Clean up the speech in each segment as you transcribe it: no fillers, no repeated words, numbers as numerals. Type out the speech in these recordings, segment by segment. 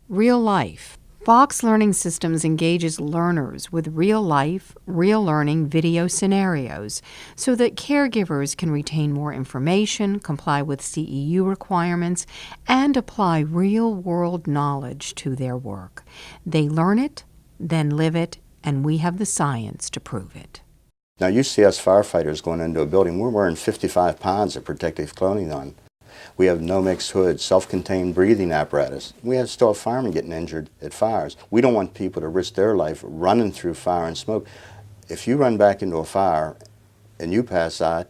Real life. Fox Learning Systems engages learners with real-life, real-learning video scenarios so that caregivers can retain more information, comply with CEU requirements, and apply real-world knowledge to their work. They learn it, then live it, and we have the science to prove it. Now you see us firefighters going into a building, we're wearing 55 pounds of protective clothing on. We have no-mix hoods, self-contained breathing apparatus. We have still firemen getting injured at fires. We don't want people to risk their life running through fire and smoke. If you run back into a fire and you pass out,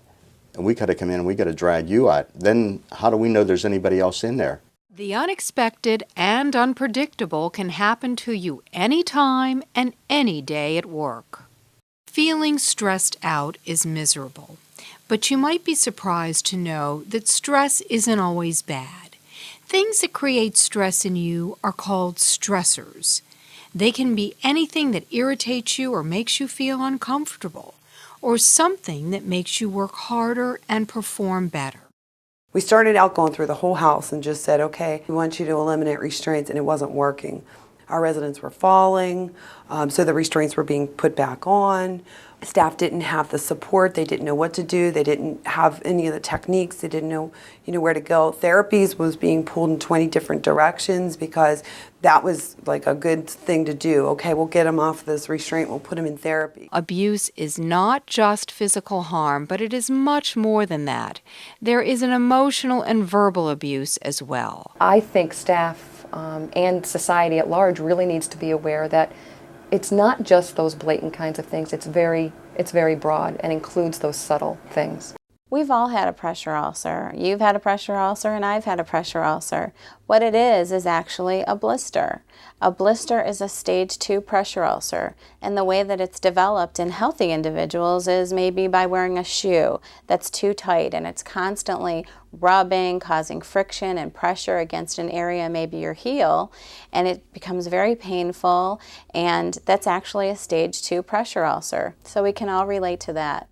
and we got to come in and we got to drag you out, then how do we know there's anybody else in there? The unexpected and unpredictable can happen to you anytime and any day at work. Feeling stressed out is miserable. But you might be surprised to know that stress isn't always bad. Things that create stress in you are called stressors. They can be anything that irritates you or makes you feel uncomfortable, or something that makes you work harder and perform better. We started out going through the whole house and just said, okay, we want you to eliminate restraints, and it wasn't working. Our residents were falling, so the restraints were being put back on. Staff didn't have the support, they didn't know what to do, they didn't have any of the techniques, they didn't know, where to go. Therapies was being pulled in 20 different directions because that was like a good thing to do. Okay, we'll get them off this restraint, we'll put them in therapy. Abuse is not just physical harm, but it is much more than that. There is an emotional and verbal abuse as well. I think staff and society at large really needs to be aware that it's not just those blatant kinds of things. It's very broad and includes those subtle things. We've all had a pressure ulcer. You've had a pressure ulcer and I've had a pressure ulcer. What it is actually a blister. A blister is a stage 2 pressure ulcer, and the way that it's developed in healthy individuals is maybe by wearing a shoe that's too tight and it's constantly rubbing, causing friction and pressure against an area, maybe your heel, and it becomes very painful, and that's actually a stage 2 pressure ulcer. So we can all relate to that.